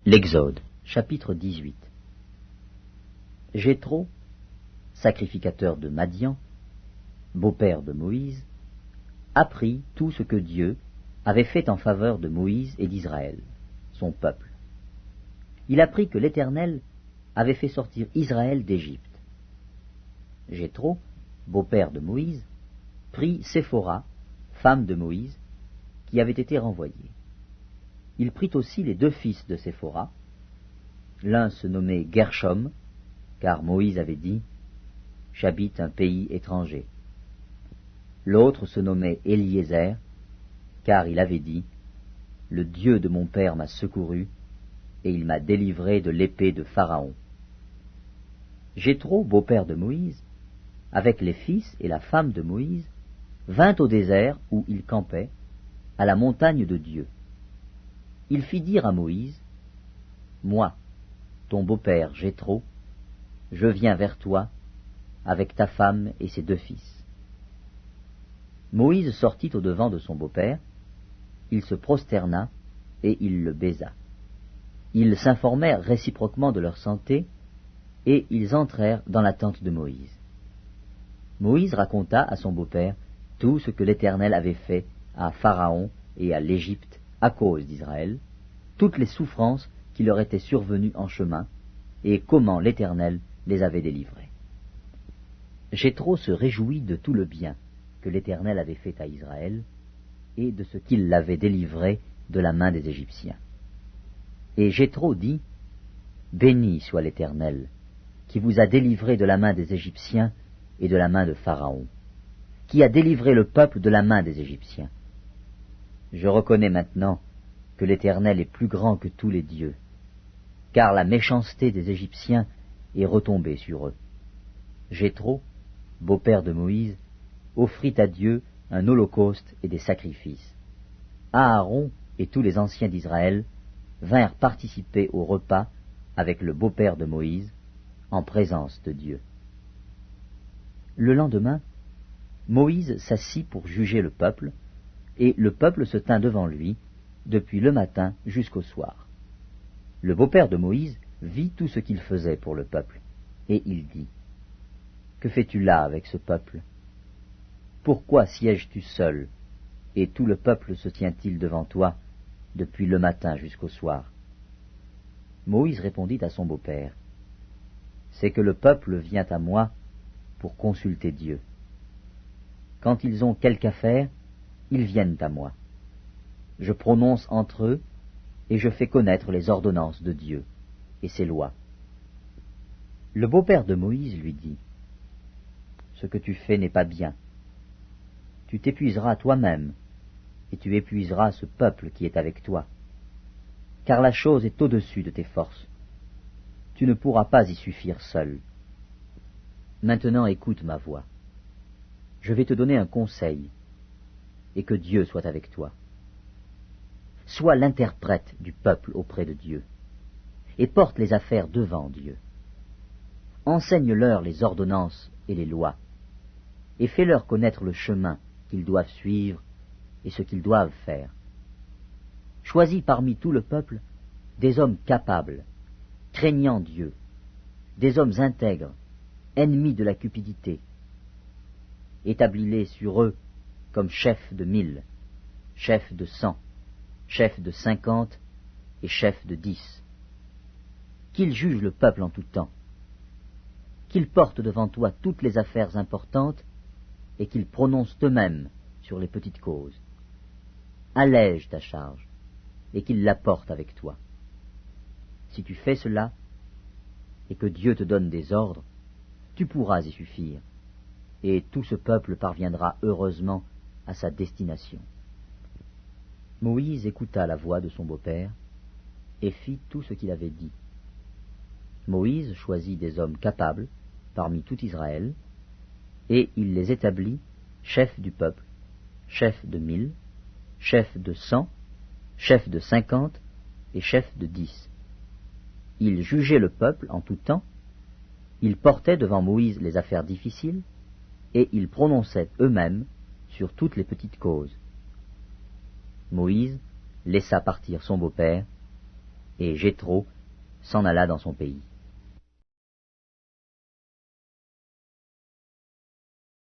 L'Exode, chapitre 18. Jéthro, sacrificateur de Madian, beau-père de Moïse, apprit tout ce que Dieu avait fait en faveur de Moïse et d'Israël, son peuple. Il apprit que l'Éternel avait fait sortir Israël d'Égypte. Jéthro, beau-père de Moïse, prit Séphora, femme de Moïse, qui avait été renvoyée. Il prit aussi les deux fils de Séphora. L'un se nommait Gershom, car Moïse avait dit « J'habite un pays étranger ». L'autre se nommait Éliézer, car il avait dit « Le Dieu de mon père m'a secouru, et il m'a délivré de l'épée de Pharaon ». Jéthro, beau-père de Moïse, avec les fils et la femme de Moïse, vint au désert où il campait, à la montagne de Dieu. Il fit dire à Moïse, « Moi, ton beau-père Jéthro, je viens vers toi, avec ta femme et ses deux fils. » Moïse sortit au-devant de son beau-père, il se prosterna et il le baisa. Ils s'informèrent réciproquement de leur santé, et ils entrèrent dans la tente de Moïse. Moïse raconta à son beau-père tout ce que l'Éternel avait fait à Pharaon et à l'Égypte à cause d'Israël, toutes les souffrances qui leur étaient survenues en chemin, et comment l'Éternel les avait délivrés. Jéthro se réjouit de tout le bien que l'Éternel avait fait à Israël, et de ce qu'il l'avait délivré de la main des Égyptiens. Et Jéthro dit, « Béni soit l'Éternel, qui vous a délivré de la main des Égyptiens et de la main de Pharaon, qui a délivré le peuple de la main des Égyptiens. Je reconnais maintenant que l'Éternel est plus grand que tous les dieux, car la méchanceté des Égyptiens est retombée sur eux. » Jéthro, beau-père de Moïse, offrit à Dieu un holocauste et des sacrifices. Aaron et tous les anciens d'Israël vinrent participer au repas avec le beau-père de Moïse, en présence de Dieu. Le lendemain, Moïse s'assit pour juger le peuple, et le peuple se tint devant lui, depuis le matin jusqu'au soir. Le beau-père de Moïse vit tout ce qu'il faisait pour le peuple, et il dit, « Que fais-tu là avec ce peuple? Pourquoi sièges-tu seul, et tout le peuple se tient-il devant toi, depuis le matin jusqu'au soir ?» Moïse répondit à son beau-père, « C'est que le peuple vient à moi pour consulter Dieu. Quand ils ont quelque affaire, ils viennent à moi. Je prononce entre eux, et je fais connaître les ordonnances de Dieu et ses lois. » Le beau-père de Moïse lui dit, « Ce que tu fais n'est pas bien. Tu t'épuiseras toi-même, et tu épuiseras ce peuple qui est avec toi, car la chose est au-dessus de tes forces. Tu ne pourras pas y suffire seul. Maintenant écoute ma voix. Je vais te donner un conseil, et que Dieu soit avec toi. Sois l'interprète du peuple auprès de Dieu, et porte les affaires devant Dieu. Enseigne-leur les ordonnances et les lois, et fais-leur connaître le chemin qu'ils doivent suivre et ce qu'ils doivent faire. Choisis parmi tout le peuple des hommes capables, craignant Dieu, des hommes intègres, ennemis de la cupidité. Établis-les sur eux comme chefs de 1000, chefs de 100, chefs de 50 et chefs de 10. Qu'ils jugent le peuple en tout temps, qu'ils portent devant toi toutes les affaires importantes et qu'ils prononcent eux-mêmes sur les petites causes. Allège ta charge et qu'ils la portent avec toi. Si tu fais cela et que Dieu te donne des ordres, tu pourras y suffire, et tout ce peuple parviendra heureusement à sa destination. » Moïse écouta la voix de son beau-père et fit tout ce qu'il avait dit. Moïse choisit des hommes capables parmi tout Israël, et il les établit chefs du peuple, chefs de 1000, chefs de 100, chefs de 50 et chefs de 10. Ils jugeaient le peuple en tout temps, ils portaient devant Moïse les affaires difficiles, et ils prononçaient eux-mêmes sur toutes les petites causes. Moïse laissa partir son beau-père, et Jéthro s'en alla dans son pays.